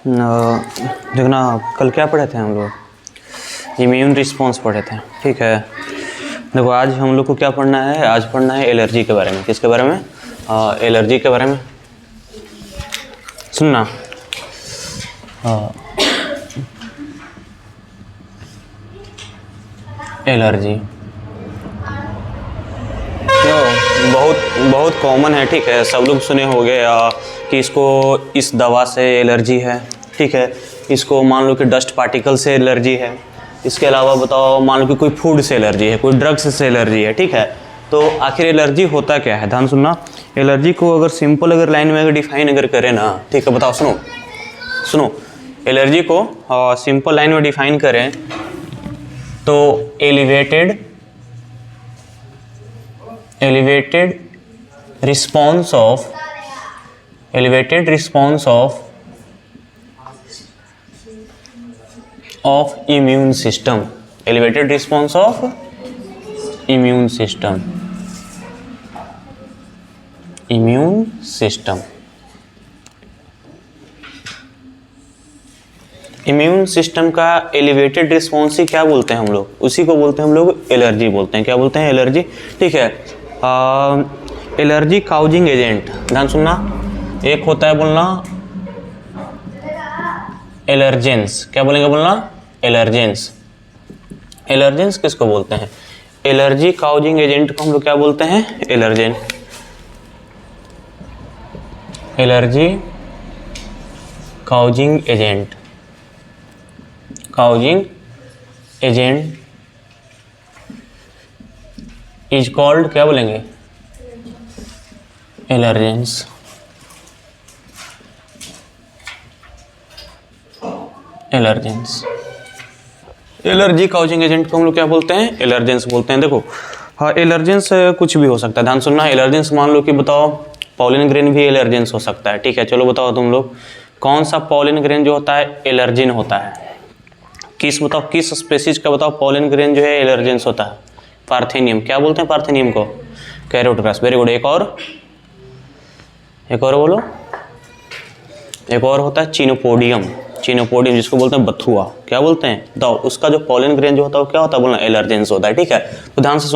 देखना कल क्या पढ़े थे हम लोग, इम्यून रिस्पॉन्स पढ़े थे। ठीक है, देखो आज हम लोग को क्या पढ़ना है, आज पढ़ना है एलर्जी के बारे में। किसके बारे में? एलर्जी के बारे में। सुनना, एलर्जी तो बहुत कॉमन है। ठीक है, सब लोग सुने होंगे कि इसको इस दवा से एलर्जी है। ठीक है, इसको मान लो कि डस्ट पार्टिकल से एलर्जी है। इसके अलावा बताओ, मान लो कि कोई फूड से एलर्जी है, कोई ड्रग्स से एलर्जी है। ठीक है, तो आखिर एलर्जी होता क्या है? ध्यान सुनना, एलर्जी को अगर सिंपल अगर लाइन में अगर डिफाइन अगर करें ना, ठीक है, बताओ, सुनो एलर्जी को सिंपल लाइन में डिफाइन करें तो elevated response of immune system, elevated response of immune system, immune system का एलिवेटेड रिस्पॉन्स ही क्या बोलते हैं हम लोग? उसी को बोलते हैं हम लोग एलर्जी बोलते हैं। क्या बोलते हैं? एलर्जी। ठीक है, एलर्जी काउजिंग एजेंट, ध्यान सुनना, एक होता है बोलना एलर्जेंस। क्या बोलेंगे? बोलना एलर्जेंस। एलर्जेंस किसको बोलते हैं? एलर्जी काउजिंग एजेंट को हम लोग क्या बोलते हैं? Allergen. Allergy causing agent is called, क्या बोलेंगे? एलर्जेंस। एलर्जी काउजिंग एजेंट को हम लोग क्या बोलते हैं? एलर्जेंस बोलते हैं। देखो, हाँ, एलर्जेंस कुछ भी हो सकता है। ध्यान सुनना, एलर्जेंस मान लो कि बताओ पॉलिन ग्रेन भी एलर्जेंस हो सकता है। ठीक है, चलो बताओ तुम लोग, कौन सा पॉलिन ग्रेन जो होता है एलर्जिन होता है? बताओ किस स्पेसीज का बताओ पॉलिन ग्रेन जो है एलर्जेंस होता है? पार्थेनियम। क्या बोलते हैं पार्थेनियम को? कैरोटोरस। Very good. एक और बोलो। एक और होता है चिनोपोडियम, जिसको बोलते हैं बथुआ। क्या बोलते हैं? बताओ, उसका जो पॉलिन ग्रेन जो होता है वो क्या होता है? बोलना एलर्जेंस होता है। ठीक है, तो ध्यान से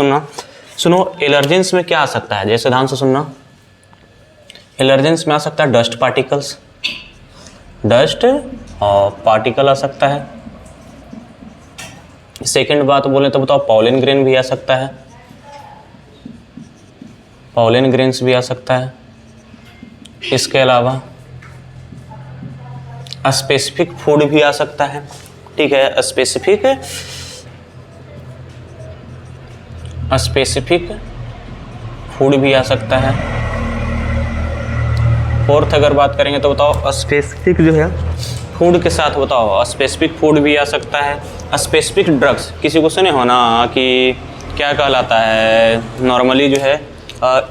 सुनो एलर्जेंस में क्या आ सकता है? जैसे ध्यान से सुनना, एलर्जेंस में आ सकता है डस्ट पार्टिकल आ सकता है। सेकंड बात बोले तो बताओ पॉलिन ग्रेन भी आ सकता है, पॉलिन ग्रेन्स भी आ सकता है। इसके अलावा स्पेसिफिक फूड भी आ सकता है। ठीक है, स्पेसिफिक फूड भी आ सकता है। फोर्थ अगर बात करेंगे तो बताओ स्पेसिफिक जो है फूड के साथ बताओ स्पेसिफिक फूड भी आ सकता है। स्पेसिफिक ड्रग्स, किसी को सुने हो ना कि क्या कहलाता है, नॉर्मली जो है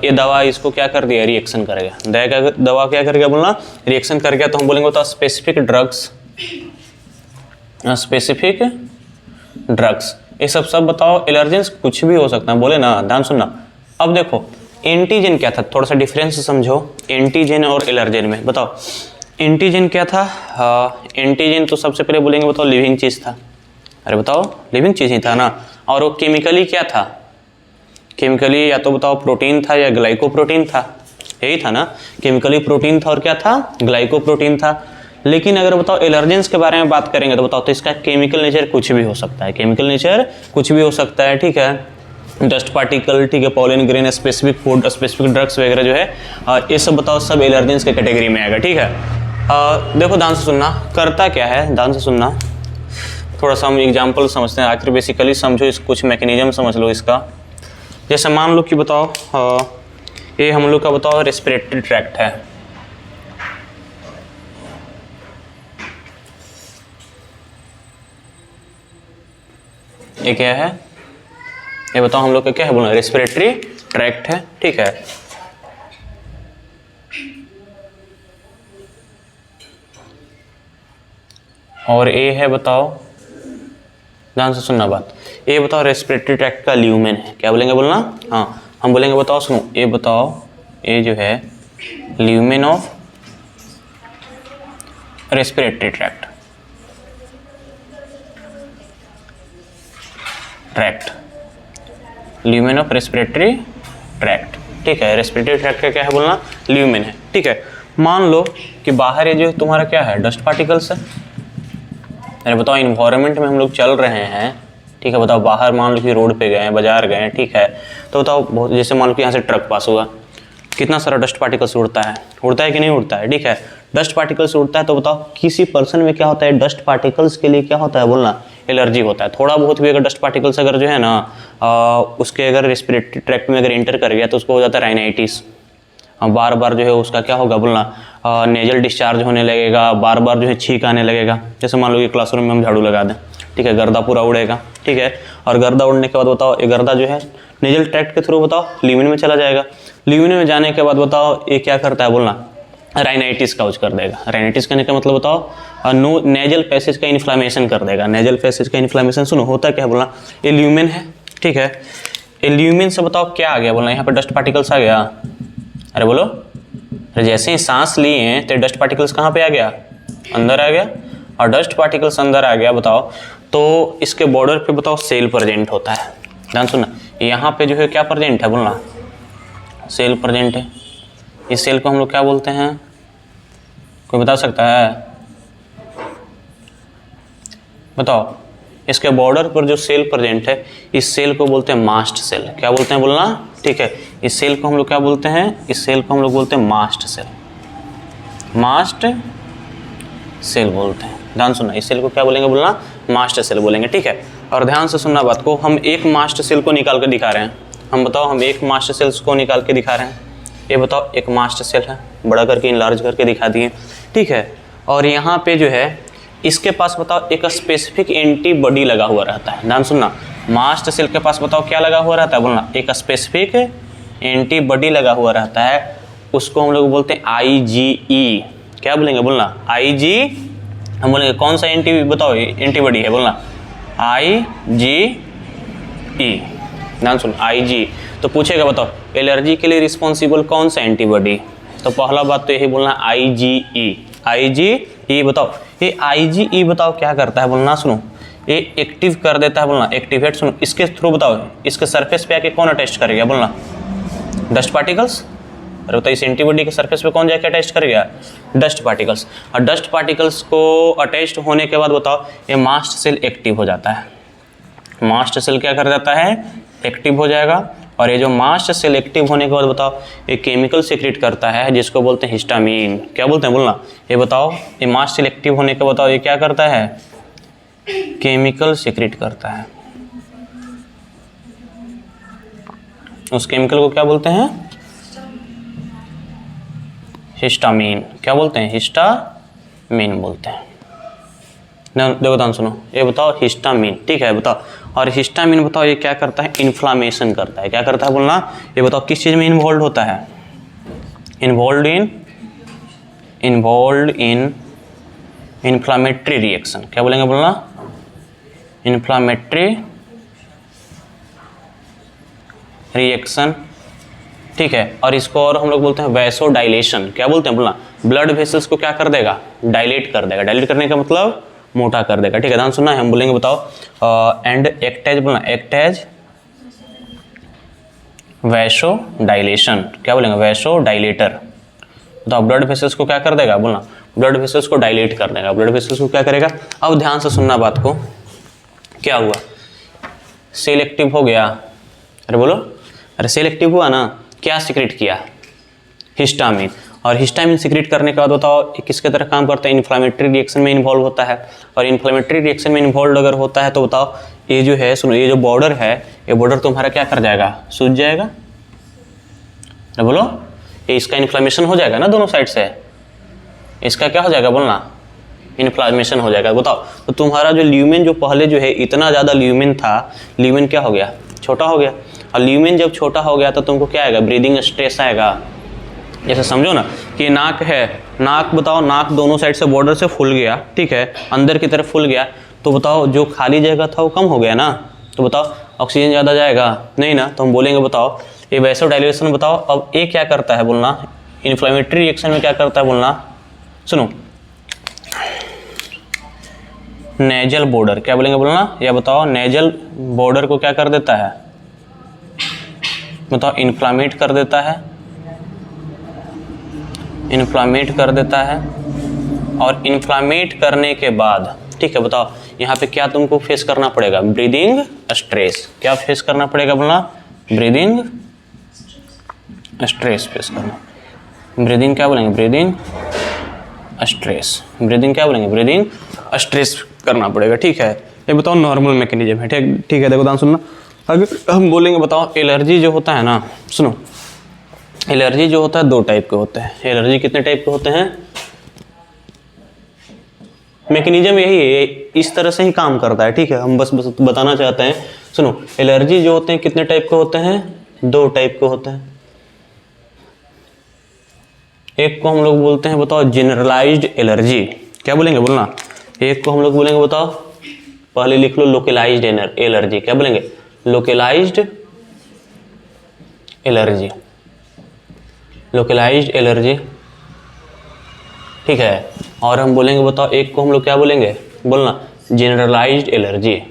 ये दवा इसको क्या कर दिया? रिएक्शन कर गया। दवा क्या कर गया? बोलना रिएक्शन कर गया, तो हम बोलेंगे तो स्पेसिफिक ड्रग्स। ये सब बताओ एलर्जेंस कुछ भी हो सकता है, बोले ना। ध्यान सुनना, अब देखो एंटीजन क्या था, थोड़ा सा डिफरेंस समझो एंटीजन और एलर्जेन में। बताओ एंटीजन क्या था? एंटीजन तो सबसे पहले बोलेंगे बताओ लिविंग चीज था। अरे बताओ, लिविंग चीज ही था ना। और वो केमिकली क्या था? केमिकली या तो बताओ प्रोटीन था या ग्लाइकोप्रोटीन था, यही था ना। केमिकली प्रोटीन था और क्या था? ग्लाइकोप्रोटीन था। लेकिन अगर बताओ एलर्जेंस के बारे में बात करेंगे तो बताओ तो इसका केमिकल नेचर कुछ भी हो सकता है। ठीक है, डस्ट पार्टिकल, ठीक है, pollen grain, specific food, specific drugs वगैरह जो है ये सब बताओ सब एलर्जेंस के कैटेगरी में आएगा। ठीक है, देखो ध्यान से सुनना, करता क्या है, ध्यान से सुनना, थोड़ा सा हम एग्जाम्पल समझते हैं। आखिर बेसिकली समझो, इस कुछ मैकेनिज्म समझ लो इसका। जैसे मान लो कि बताओ ये हम लोग का बताओ रेस्पिरेटरी ट्रैक्ट है। ये क्या है? ये बताओ हम लोग का क्या है? बोलना रेस्पिरेटरी ट्रैक्ट है। ठीक है, और ये है बताओ, ध्यान से सुनना बात, ये बताओ रेस्पिरेटरी ट्रैक्ट का ल्यूमेन है। क्या बोलेंगे? बोलना, हाँ, हम बोलेंगे बताओ, सुनो, ये बताओ, ये जो है lumen of respiratory tract, lumen of respiratory tract, ठीक है। रेस्पिरेटरी ट्रैक्ट का क्या है बोलना, ल्यूमेन है, ठीक है। मान लो कि बाहर ये जो तुम्हारा क्या है, डस्ट पार्टिकल्स है। अरे बताओ इन्वायरमेंट में हम लोग चल रहे हैं, ठीक है। बताओ बाहर मान लो कि रोड पे गए, बाजार गए, ठीक है। तो बताओ बहुत, जैसे मान लो कि यहाँ से ट्रक पास हुआ, कितना सारा डस्ट पार्टिकल्स उड़ता है कि नहीं उड़ता है, ठीक है। डस्ट पार्टिकल्स उड़ता है तो बताओ किसी पर्सन में क्या होता है, डस्ट पार्टिकल्स के लिए क्या होता है बोलना, एलर्जी होता है। थोड़ा बहुत भी अगर डस्ट पार्टिकल्स अगर जो है ना उसके अगर रेस्पिरेटरी ट्रैक्ट में अगर इंटर कर गया तो उसको हो जाता है राइनाइटिस। बार बार जो है उसका क्या होगा बोलना, नेजल डिस्चार्ज होने लगेगा, बार बार जो है छींक आने लगेगा। जैसे मान लो कि क्लासरूम में हम झाड़ू लगा दें, ठीक है, गर्दा पूरा उड़ेगा, ठीक है। और गर्दा उड़ने के बाद बताओ ये गर्दा जो है नेजल ट्रैक्ट के थ्रू बताओ ल्यूमेन में चला जाएगा। ल्यूमेन में जाने के बाद बताओ ये क्या करता है बोलना, राइनाइटिस काउज कर देगा। राइनाइटिस करने का मतलब बताओ नो नेजल पैसेज का इन्फ्लामेशन कर देगा। नेजल पैसेज का इन्फ्लामेशन सुनो होता क्या है बोलना, ये ल्यूमेन है, ठीक है। ये ल्यूमेन से बताओ क्या आ गया बोलना, यहाँ पर डस्ट पार्टिकल्स आ गया। अरे बोलो, अरे जैसे ही सांस लिए तो डस्ट पार्टिकल्स कहाँ पे आ गया, अंदर आ गया। और डस्ट पार्टिकल्स अंदर आ गया बताओ तो इसके बॉर्डर पे बताओ सेल प्रेजेंट होता है। ध्यान सुनना, यहाँ पे जो है क्या प्रेजेंट है बोलना, सेल प्रेजेंट है। इस सेल को हम लोग क्या बोलते हैं, कोई बता सकता है, बताओ। इसके बॉर्डर पर जो सेल प्रेजेंट है इस सेल को बोलते हैं मास्ट सेल। क्या बोलते हैं बोलना, ठीक है। इस सेल को हम लोग क्या बोलते हैं, इस सेल को हम लोग बोलते हैं मास्ट सेल, मास्ट सेल बोलते हैं। ध्यान सुनना, इस सेल को क्या बोलेंगे बोलना, मास्ट सेल बोलेंगे, ठीक है। और ध्यान से सुनना बात को, हम एक मास्ट सेल को निकाल कर दिखा रहे हैं। हम बताओ हम एक मास्ट सेल्स को निकाल के दिखा रहे हैं। ये बताओ एक मास्ट सेल है, बड़ा करके इनलार्ज करके दिखा दिए, ठीक है। और यहाँ पे जो है इसके पास बताओ एक स्पेसिफिक एंटीबॉडी लगा हुआ रहता है। ध्यान सुनना, मास्ट सेल के पास बताओ क्या लगा हुआ रहता है बोलना, एक स्पेसिफिक एंटीबॉडी लगा हुआ रहता है। उसको हम लोग बोलते हैं IgE। क्या बोलेंगे बोलना, IG। हम बोलेंगे कौन सा एंटी बताओ एंटीबॉडी है बोलना, IgE। ध्यान सुन, IG। तो पूछेगा बताओ एलर्जी के लिए रिस्पॉन्सिबल कौन सा एंटीबॉडी, तो पहला बात तो यही बोलना IgE। IgE बताओ, ये IgE बताओ क्या करता है बोलना, सुनो, ये एक्टिव कर देता है बोलना, एक्टिवेट। सुनो, इसके थ्रू बताओ इसके सरफेस पे आके कौन अटैच करेगा बोलना, डस्ट पार्टिकल्स। अरे बताओ इस एंटीबॉडी के सरफेस पे कौन जाके अटैच करेगा, डस्ट पार्टिकल्स। और डस्ट पार्टिकल्स को अटैच्ड होने के बाद बताओ ये मास्ट सेल एक्टिव हो जाता है। मास्ट सेल क्या कर जाता है, एक्टिव हो जाएगा। और ये जो मास्ट सेल एक्टिव होने के बाद बताओ ये केमिकल सीक्रेट करता है जिसको बोलते हैं हिस्टामीन। क्या बोलते हैं बोलना, ये बताओ ये मास्ट सेल एक्टिव होने के बताओ ये क्या करता है, केमिकल सीक्रेट करता है। उस केमिकल को क्या बोलते हैं, हिस्टामीन। क्या बोलते हैं, हिस्टामीन बोलते हैं। देखो ध्यान सुनो, ये बताओ हिस्टामीन, ठीक है। बताओ, और हिस्टामीन बताओ ये क्या करता है, इन्फ्लामेशन करता है। क्या करता है बोलना, ये बताओ किस चीज़ में इन्वॉल्व होता है, इन्वॉल्व इन इन्फ्लामेटरी रिएक्शन। क्या बोलेंगे बोलना, इन्फ्लामेटरी रिएक्शन, ठीक है। और इसको और हम लोग बोलते हैं वैसोडाइलेशन। क्या बोलते हैं बोलना, ब्लड वेसल्स को क्या कर देगा, डायलेट कर देगा। डायलेट करने का मतलब मोटा कर देगा, ठीक है। ध्यान सुनना है, हम बोलेंगे बताओ एंड एक्ट एज बोलना, एक्ट एज वैसोडाइलेशन। क्या बोलेंगे, वैसोडाइलेटर। बताओ ब्लड वेसल्स को क्या कर देगा बोलना, ब्लड वेसल्स को डायलेट कर देगा। ब्लड वेसल्स को क्या करेगा, अब ध्यान से सुनना बात को, क्या हुआ, सेल एक्टिव हो गया। अरे बोलो, अरे सेल एक्टिव हुआ ना, क्या सीक्रेट किया, हिस्टामीन। और हिस्टामीन सीक्रेट करने के बाद बताओ किसके तरह काम करता है, इन्फ्लामेटरी रिएक्शन में इन्वॉल्व होता है। और इन्फ्लामेटरी रिएक्शन में इन्वॉल्व अगर होता है तो बताओ ये जो है, सुनो, ये जो बॉर्डर है, ये बॉर्डर तुम्हारा क्या कर जाएगा, सूज जाएगा। अरे बोलो, ये इसका इन्फ्लामेशन हो जाएगा ना दोनों साइड से, इसका क्या हो जाएगा बोलना, इन्फ्लामेशन हो जाएगा। बताओ तो तुम्हारा जो ल्यूमेन जो पहले जो है इतना ज़्यादा ल्यूमेन था, ल्यूमेन क्या हो गया, छोटा हो गया। और ल्यूमेन जब छोटा हो गया तो तुमको क्या आएगा, ब्रीदिंग स्ट्रेस आएगा। जैसे समझो ना कि नाक है, नाक बताओ, नाक दोनों साइड से बॉर्डर से फूल गया, ठीक है, अंदर की तरफ फूल गया, तो बताओ जो खाली जगह था वो कम हो गया ना, तो बताओ ऑक्सीजन ज़्यादा जाएगा नहीं ना, तो हम बोलेंगे बताओ ये वैसोडाइलेशन। बताओ अब ये क्या करता है बोलना, इन्फ्लेमेटरी रिएक्शन में क्या करता है बोलना, सुनो, नेजल बॉर्डर, क्या बोलेंगे बोलना, या बताओ नेजल बॉर्डर को क्या कर देता है, बताओ इन्फ्लामेट कर देता है, इन्फ्लामेट कर देता है। और इन्फ्लामेट करने के बाद, ठीक है, बताओ यहाँ पे क्या तुमको फेस करना पड़ेगा, ब्रीदिंग स्ट्रेस। क्या फेस करना पड़ेगा बोलना, ब्रीदिंग स्ट्रेस फेस करना। ब्रीदिंग क्या बोलेंगे, ब्रीदिंग स्ट्रेस। ब्रीदिंग क्या बोलेंगे, ब्रीदिंग स्ट्रेस करना पड़ेगा, ठीक है। ये बताओ नॉर्मल मैकेनिज्म है, ठीक है। देखो ध्यान सुनना, अगर हम बोलेंगे बताओ एलर्जी जो होता है ना, सुनो, एलर्जी जो होता है दो टाइप के होते हैं। एलर्जी कितने टाइप के होते हैं, मैकेनिज्म यही है, इस तरह से ही काम करता है, ठीक है। हम बस बताना चाहते हैं, सुनो, एलर्जी जो होते हैं कितने टाइप के होते हैं, दो टाइप के होते हैं। एक को हम लोग बोलते हैं बताओ जनरलाइज्ड एलर्जी, क्या बोलेंगे बोलना, एक को हम लोग बोलेंगे बताओ, पहले लिख लो लोकलाइज्ड एलर्जी, क्या बोलेंगे, लोकलाइज्ड एलर्जी, लोकलाइज्ड एलर्जी, ठीक है। और हम बोलेंगे बताओ एक को हम लोग क्या बोलेंगे बोलना, जनरलाइज्ड एलर्जी,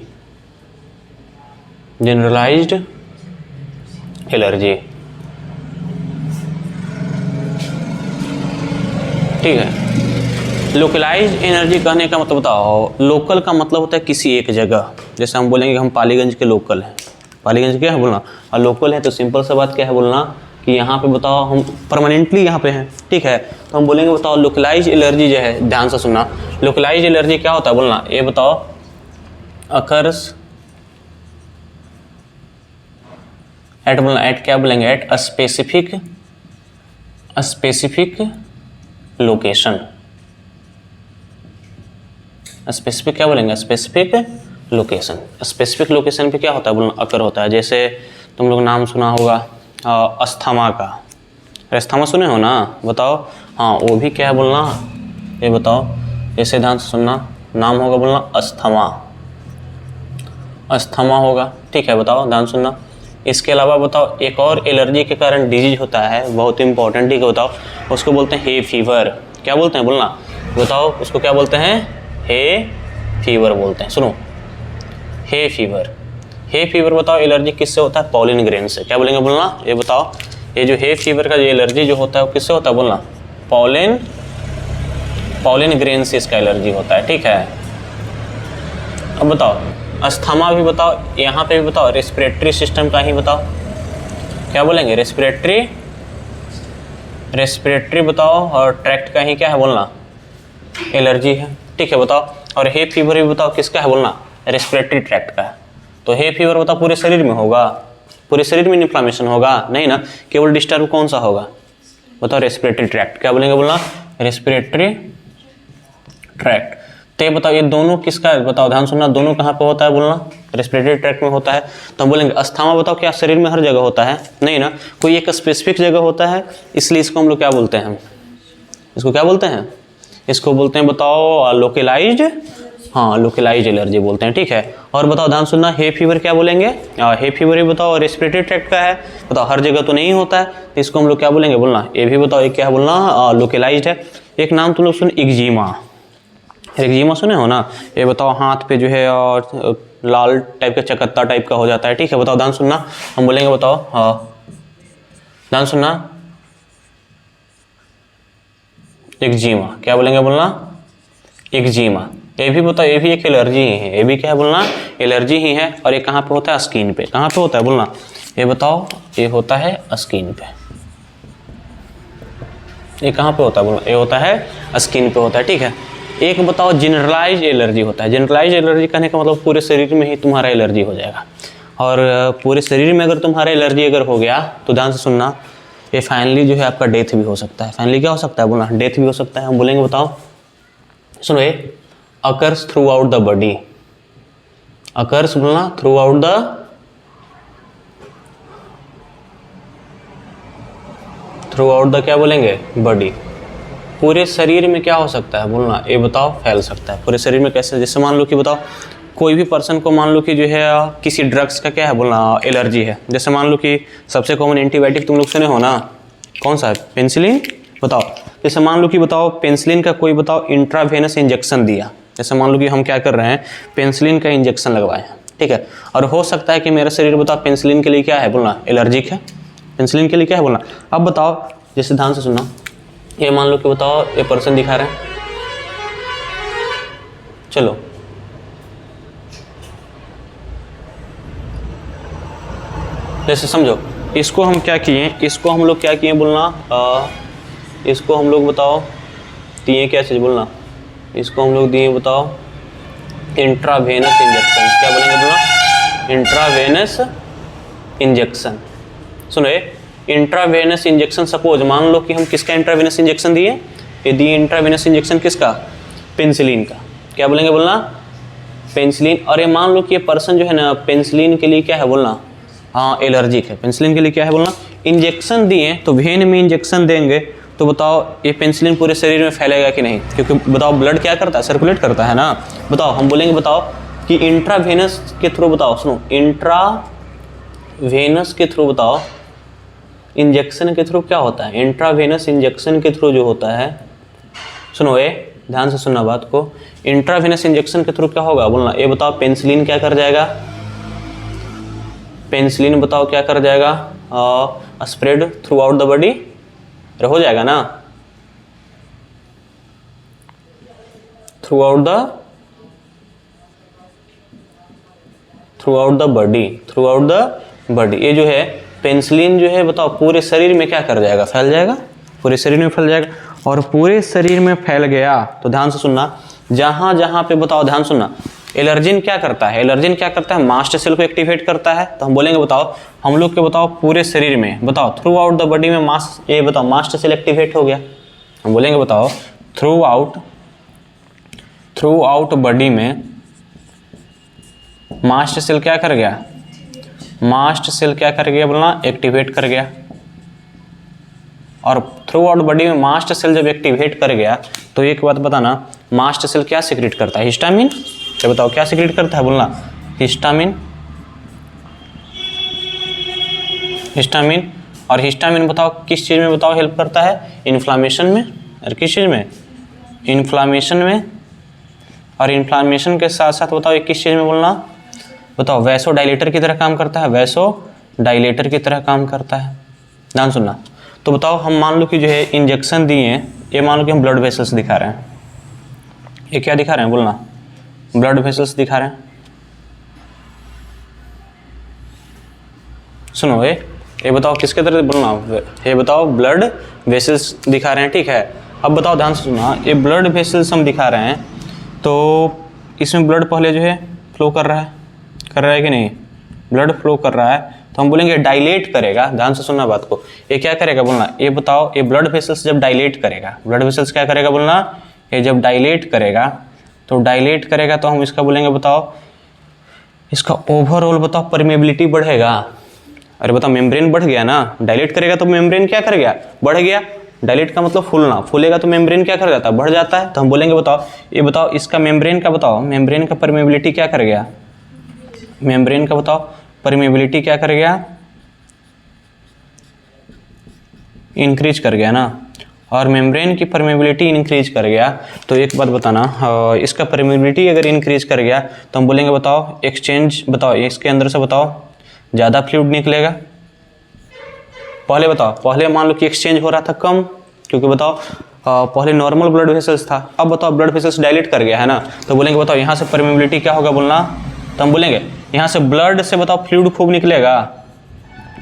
जनरलाइज्ड एलर्जी, ठीक है। लोकलाइज्ड एनर्जी कहने का मतलब बताओ, लोकल का मतलब होता है किसी एक जगह, जैसे हम बोलेंगे हम पालीगंज के लोकल हैं, पालीगंज क्या है बोलना, और लोकल है तो सिंपल सा बात क्या है बोलना कि यहाँ पे बताओ हम परमानेंटली यहाँ पे हैं, ठीक है। तो हम बोलेंगे बताओ लोकलाइज्ड एलर्जी जो है, ध्यान से सुनना, लोकलाइज्ड एलर्जी क्या होता है बोलना, ये बताओ अकर्स एट बोलना, एट क्या बोलेंगे, at a specific location, specific क्या बोलेंगे, स्पेसिफिक लोकेशन। स्पेसिफिक लोकेशन पे क्या होता है बोलना, अकर होता है। जैसे तुम लोग नाम सुना होगा अस्थमा का, अस्थमा सुने हो ना, बताओ, हाँ वो भी क्या है बोलना, ये बताओ, जैसे ध्यान से सुनना, नाम होगा बोलना अस्थमा, अस्थमा होगा, ठीक है। बताओ ध्यान सुनना, इसके अलावा बताओ एक और एलर्जी के कारण डिजीज होता है, बहुत इंपॉर्टेंट, ठीक है। बताओ उसको बोलते हैं हे फीवर, क्या बोलते हैं बोलना, बताओ उसको क्या बोलते हैं, हे फीवर बोलते हैं। सुनो, हे फीवर, हे फीवर बताओ एलर्जी किससे होता है, पॉलिन ग्रेन से, क्या बोलेंगे बोलना, ये बताओ, ये जो हे फीवर का जो एलर्जी जो होता है वो किससे होता है बोलना, पॉलिन ग्रेन से इसका एलर्जी होता है, ठीक है। अब बताओ अस्थमा भी बताओ, यहाँ पे भी बताओ रेस्पिरेटरी सिस्टम का ही बताओ, क्या बोलेंगे, रेस्पिरेटरी बताओ, और ट्रैक्ट का ही क्या है बोलना, एलर्जी है, ठीक है। बताओ और हे फीवर भी बताओ किसका है बोलना, रेस्पिरेटरी ट्रैक्ट का है। तो हे फीवर बताओ पूरे शरीर में होगा, पूरे शरीर में इन्फ्लामेशन होगा नहीं ना, केवल डिस्टर्ब कौन सा होगा बताओ, रेस्पिरेटरी ट्रैक्ट, क्या बोलेंगे बोलना, रेस्पिरेटरी ट्रैक्ट। तो ये बताओ ये दोनों किसका है बताओ, ध्यान सुनना, दोनों कहाँ पे होता है बोलना, रेस्पिरेटरी ट्रैक्ट में होता है। तो हम बोलेंगे अस्थमा बताओ क्या शरीर में हर जगह होता है नहीं ना, कोई एक स्पेसिफिक जगह होता है, इसलिए इसको हम लोग क्या बोलते हैं, इसको क्या बोलते हैं, इसको बोलते हैं बताओ लोकलाइज्ड, हाँ लोकलाइज्ड एलर्जी बोलते हैं, ठीक है। और बताओ ध्यान सुनना, हे फीवर क्या बोलेंगे, हे फीवर भी बताओ रेस्पिरेटरी ट्रैक्ट का है, बताओ हर जगह तो नहीं होता है, तो इसको हम लोग क्या बोलेंगे बोलना, ये भी बताओ, एक क्या है बोलना, लोकलाइज्ड है। एक नाम तुम लोग सुन, एक्जिमा, एक्जिमा सुने हो ना, ये बताओ हाथ पे जो है और लाल टाइप का चकत्ता टाइप का हो जाता है, ठीक है। बताओ ध्यान सुनना, हम बोलेंगे बताओ, ध्यान सुनना, एक्जिमा, क्या बोलेंगे बोलना, एक्जिमा, ये भी बताओ, ये भी एक एलर्जी ही है, ये भी क्या है बोलना, एलर्जी ही है। और ये कहाँ पे होता है, स्किन पे, कहाँ पे होता है बोलना, ये बताओ, ये होता है स्किन पे, ये कहाँ पे होता है बोलना, ये होता है स्किन पे होता है, ठीक है। एक बताओ जनरलाइज एलर्जी होता है, जनरलाइज एलर्जी कहने का मतलब पूरे शरीर में ही तुम्हारा एलर्जी हो जाएगा, और पूरे शरीर में अगर तुम्हारा एलर्जी अगर हो गया तो ध्यान से सुनना, ये फाइनली जो है आपका डेथ भी हो सकता है, फाइनली क्या हो सकता है बोलना, डेथ भी हो सकता है। हम बोलेंगे बताओ, सुनो, ये occurs through out the body, occurs बोलना थ्रू आउट द क्या बोलेंगे, बॉडी, पूरे शरीर में क्या हो सकता है बोलना, ये बताओ फैल सकता है पूरे शरीर में। कैसे, जैसे मान लो कि बताओ कोई भी पर्सन को मान लो कि जो है किसी ड्रग्स का क्या है बोलना, एलर्जी है। जैसे मान लो कि सबसे कॉमन एंटीबायोटिक तुम लोग सुने हो ना, कौन सा है, पेनिसिलिन, बताओ। जैसे मान लो कि बताओ पेनिसिलिन का कोई बताओ इंट्रावेनस इंजेक्शन दिया, जैसे मान लो कि हम क्या कर रहे हैं, पेनिसिलिन का इंजेक्शन लगवाए हैं, ठीक है, और हो सकता है कि मेरा शरीर बताओ पेनिसिलिन के लिए क्या है बोलना, एलर्जिक है, पेनिसिलिन के लिए क्या है बोलना। अब बताओ, जैसे ध्यान से सुनना, ये मान लो कि बताओ ये पर्सन दिखा रहे हैं, चलो जैसे समझो, इसको हम क्या किए, इसको हम लोग क्या किए बोलना, इसको हम लोग बताओ दिए क्या चीज़ बोलना, इसको हम लोग दिए बताओ इंट्रावेनस इंजेक्शन, क्या बोलेंगे बोलना, इंट्रावेनस इंजेक्शन। सुनो, इंट्रावेनस इंजेक्शन, सपोज मान लो कि हम किसका इंट्रावेनस इंजेक्शन दिए, ये दिए इंट्रावेनस इंजेक्शन किसका, पेनिसिलिन का, क्या बोलेंगे बोलना, पेनिसिलिन। और ये मान लो कि ये पर्सन जो है ना पेनिसिलिन के लिए क्या है बोलना, हाँ एलर्जिक है, पेनिसिलिन के लिए क्या है बोलना, इंजेक्शन दिए तो वेन में इंजेक्शन देंगे तो बताओ ये पेनिसिलिन पूरे शरीर में फैलेगा कि नहीं, क्योंकि बताओ ब्लड क्या करता है, सर्कुलेट करता है ना। बताओ हम बोलेंगे बताओ कि इंट्रावेनस के थ्रू, बताओ सुनो, इंट्रावेनस के थ्रू बताओ, इंजेक्शन के थ्रू क्या होता है, इंट्रावेनस इंजेक्शन के थ्रू जो होता है, सुनो ये ध्यान से सुनना बात को, इंट्रावेनस इंजेक्शन के थ्रू क्या होगा बोलना, ये बताओ पेनिसिलिन क्या कर जाएगा, पेनिसिलिन बताओ क्या कर जाएगा, spread through out the body, हो जाएगा ना, थ्रू आउट द बॉडी, ये जो है पेनिसिलिन जो है बताओ पूरे शरीर में क्या कर जाएगा, फैल जाएगा, पूरे शरीर में फैल जाएगा। और पूरे शरीर में फैल गया तो ध्यान से सुनना, जहां जहां पे बताओ ध्यान सुनना, एलर्जिन क्या करता है, एलर्जिन क्या करता है, मास्ट सेल को एक्टिवेट करता है। तो हम बोलेंगे बताओ हम लोग के बताओ पूरे शरीर में बताओ थ्रू आउट द बॉडी में मास्ट, ये बताओ मास्ट सेल एक्टिवेट हो गया, हम बोलेंगे बताओ थ्रू आउट बॉडी में मास्ट सेल क्या कर गया, मास्ट सेल क्या कर गया बोलना, एक्टिवेट कर गया। और थ्रू आउट बॉडी में मास्ट सेल जब एक्टिवेट कर गया तो एक बात बताना, मास्ट सेल क्या सीक्रेट करता है, हिस्टामिन, क्या बताओ क्या सीक्रेट करता है बोलना, हिस्टामिन, हिस्टामिन। और हिस्टामिन बताओ किस चीज़ में बताओ हेल्प करता है, इन्फ्लामेशन में, और किस चीज़ में, इन्फ्लामेशन में। और इन्फ्लामेशन के साथ साथ बताओ ये किस चीज़ में बोलना, बताओ वैसो डायलेटर की तरह काम करता है, वैसो डायलेटर की तरह काम करता है। ध्यान सुनना, तो बताओ हम मान लो कि जो है इंजेक्शन दिए हैं, ये मान लो कि हम ब्लड वेसल्स दिखा रहे हैं, ये क्या दिखा रहे हैं बोलना, ब्लड वेसल्स दिखा रहे हैं। सुनो ये बताओ किसके तरह बोलना, ये बताओ ब्लड वेसल्स दिखा रहे हैं, ठीक है। अब बताओ ध्यान से सुना, ये ब्लड वेसल्स हम दिखा रहे हैं तो इसमें ब्लड पहले जो है फ्लो कर रहा है कि नहीं, ब्लड फ्लो कर रहा है तो हम बोलेंगे डायलेट करेगा। ध्यान से सुनना बात को, ये क्या करेगा बोलना, ये बताओ ये ब्लड वेसल्स जब डायलेट करेगा, ब्लड वेसल्स क्या करेगा बोलना, ये जब डायलेट करेगा तो डायलेट करेगा तो हम इसका बोलेंगे बताओ इसका ओवरऑल बताओ परमेबिलिटी बढ़ेगा। अरे बताओ मेम्ब्रेन बढ़ गया ना, डायलेट करेगा तो मेम्ब्रेन क्या कर गया, बढ़ गया। डायलेट का मतलब फूलना, फूलेगा तो मेम्ब्रेन क्या कर जाता है, बढ़ जाता है। तो हम बोलेंगे बताओ ये बताओ इसका मेम्ब्रेन का बताओ, मेम्ब्रेन का परमेबिलिटी क्या कर गया, मेम्ब्रेन का बताओ परमेबिलिटी क्या कर गया, इंक्रीज कर गया ना। और मेम्ब्रेन की परमेबिलिटी इंक्रीज कर गया तो एक बात बताना, इसका परमेबिलिटी अगर इंक्रीज कर गया तो हम बोलेंगे बताओ एक्सचेंज, बताओ इसके अंदर से बताओ ज़्यादा फ्लूइड निकलेगा। पहले बताओ, पहले मान लो कि एक्सचेंज हो रहा था कम, क्योंकि बताओ पहले नॉर्मल ब्लड वेसल्स था, अब बताओ ब्लड वेसल्स डायलेट कर गया है ना, तो बोलेंगे बताओ यहाँ से परमेबिलिटी क्या होगा बोलना, तो हम बोलेंगे यहाँ से ब्लड से बताओ फ्लूइड खूब निकलेगा।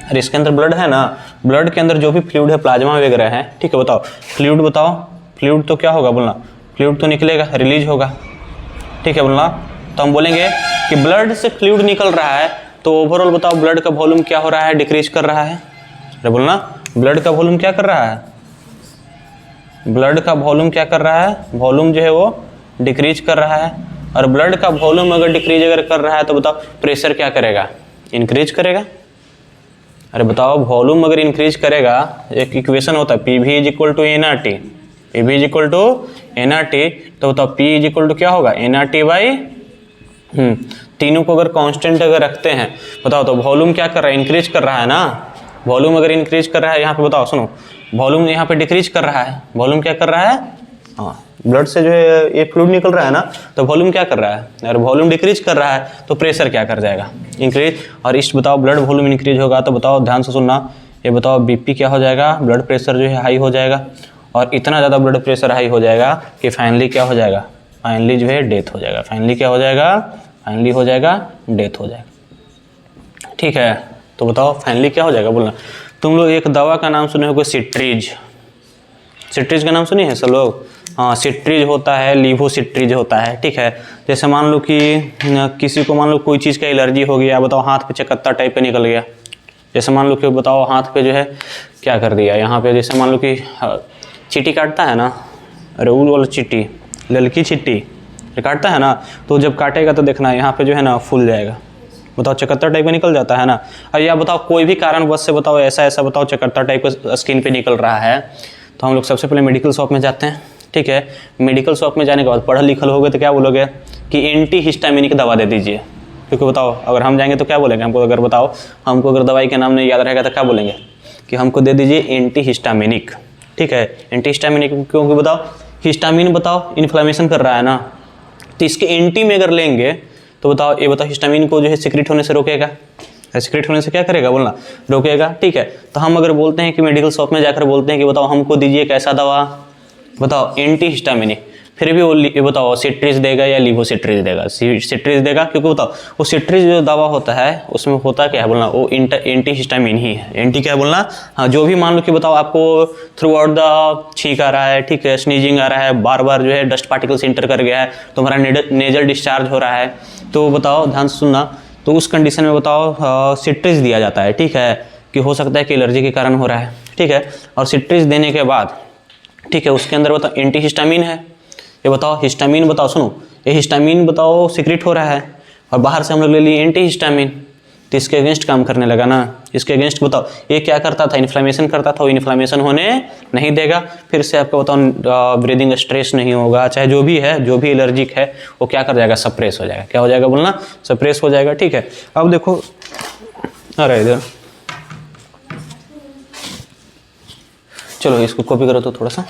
अरे इसके अंदर ब्लड है ना, ब्लड के अंदर जो भी फ्लूइड है, प्लाज्मा वगैरह है, ठीक है, बताओ फ्लूइड तो क्या होगा बोलना, फ्लूइड तो निकलेगा, रिलीज होगा, ठीक है बोलना। तो हम बोलेंगे कि ब्लड से फ्लूइड निकल रहा है तो ओवरऑल बताओ ब्लड का वॉल्यूम क्या हो रहा है, डिक्रीज कर रहा है। अरे बोलना ब्लड का वॉल्यूम क्या कर रहा है, ब्लड का वॉल्यूम क्या कर रहा है, वॉल्यूम जो है वो डिक्रीज कर रहा है। और ब्लड का वॉल्यूम अगर डिक्रीज अगर कर रहा है तो बताओ प्रेशर क्या करेगा, इंक्रीज करेगा। अरे बताओ वॉल्यूम अगर इंक्रीज करेगा, एक इक्वेशन होता है PV is equal to NRT, PV is equal to NRT, तो बताओ P इज इक्वल टू क्या होगा, NRT बाई तीनों को अगर कांस्टेंट अगर रखते हैं बताओ तो वॉल्यूम क्या कर रहा है, इंक्रीज कर रहा है ना। वॉल्यूम अगर इंक्रीज कर रहा है, यहाँ पे बताओ सुनो, वॉल्यूम यहाँ पे डिक्रीज कर रहा है, वॉल्यूम क्या कर रहा है, हाँ ब्लड से जो है ये फ्लूइड निकल रहा है ना, तो वॉल्यूम क्या कर रहा है, अगर वॉल्यूम डिक्रीज कर रहा है तो प्रेशर क्या कर जाएगा, इंक्रीज। और इस बताओ ब्लड वॉल्यूम इंक्रीज होगा तो बताओ ध्यान से सुनना, ये बताओ बीपी क्या हो जाएगा, ब्लड प्रेशर जो है हाई हो जाएगा, और इतना ज़्यादा ब्लड प्रेशर हाई हो जाएगा कि फाइनली क्या हो जाएगा, फाइनली जो है डेथ हो जाएगा। फाइनली क्या हो जाएगा, फाइनली हो जाएगा डेथ हो जाएगा। ठीक है, तो बताओ फाइनली क्या हो जाएगा बोलना। तुम लोग एक दवा का नाम सुने होगे सिट्रीज, सिट्रीज का नाम सुनिए है सब लोग? हाँ, सिट्रीज होता है, लीवोसिट्रीज होता है। ठीक है, जैसे मान लो कि किसी को मान लो कोई चीज़ का एलर्जी हो गया, बताओ हाथ पे चकत्ता टाइप का निकल गया, जैसे मान लो कि बताओ हाथ पे जो है क्या कर दिया, यहाँ पे जैसे मान लो कि चींटी काटता है ना, रेउल वाला चींटी, ललकी चींटी काटता है ना, तो जब काटेगा तो देखना यहाँ पे जो है ना फूल जाएगा, बताओ चकत्ता टाइप का निकल जाता है ना। और या बताओ कोई भी कारणवश से बताओ ऐसा बताओ चकत्ता टाइप का स्किन पे निकल रहा है, तो हम लोग सबसे पहले मेडिकल शॉप में जाते हैं। ठीक है, मेडिकल शॉप में जाने के बाद पढ़ल लिखल हो गए तो क्या बोलोगे कि एंटी हिस्टामिनिक दवा दे दीजिए, क्योंकि बताओ अगर हम जाएंगे तो क्या बोलेंगे हमको, अगर बताओ हमको अगर दवाई के नाम नहीं याद रहेगा तो क्या बोलेंगे कि हमको दे दीजिए एंटी हिस्टामिनिक। ठीक है, एंटी हिस्टामिनिक क्योंकि बताओ हिस्टामिन बताओ इन्फ्लेमेशन कर रहा है ना, तो इसके एंटी में अगर लेंगे तो बताओ ये बताओ हिस्टामिन को जो है सिक्रेट होने से रोकेगा, सिक्रेट होने से क्या करेगा बोलना, रोकेगा। ठीक है, तो हम अगर बोलते हैं कि मेडिकल शॉप में जाकर बोलते हैं कि बताओ हमको दीजिए कैसा दवा, बताओ एंटी हिस्टामिनिक, फिर भी वो ये बताओ सिट्रीज देगा या लीवोसिट्रीज देगा, सिट्रीज देगा, क्योंकि बताओ वो सिट्रीज जो दवा होता है उसमें होता क्या है बोलना, वो एंटी हिस्टामिन ही है। एंटी क्या है बोलना, हाँ, जो भी मान लो कि बताओ आपको थ्रू आउट द छींक आ रहा है, ठीक है, स्नीजिंग आ रहा है, बार बार जो है डस्ट पार्टिकल्स इंटर कर गया है, तुम्हारा नेजल डिस्चार्ज हो रहा है, तो बताओ ध्यान से सुनना, तो उस कंडीशन में बताओ सिट्रीज दिया जाता है। ठीक है, कि हो सकता है कि एलर्जी के कारण हो रहा है। ठीक है, और सिट्रीज देने के बाद ठीक है उसके अंदर बताओ एंटी हिस्टामिन है, ये बताओ हिस्टामिन बताओ सुनो, ये हिस्टामिन बताओ सीक्रेट हो रहा है, और बाहर से हम लोग ले लिए एंटी हिस्टामिन, तो इसके अगेंस्ट काम करने लगा ना, इसके अगेंस्ट बताओ ये क्या करता था, इन्फ्लेमेशन करता था, वो इन्फ्लेमेशन होने नहीं देगा, फिर से आपको बताओ ब्रीदिंग स्ट्रेस नहीं होगा, चाहे जो भी है, जो भी एलर्जिक है वो क्या कर जाएगा, सप्रेस हो जाएगा। क्या हो जाएगा बोलना, सप्रेस हो जाएगा। ठीक है, अब देखो, अरे इधर चलो इसको कॉपी करो तो थोड़ा सा।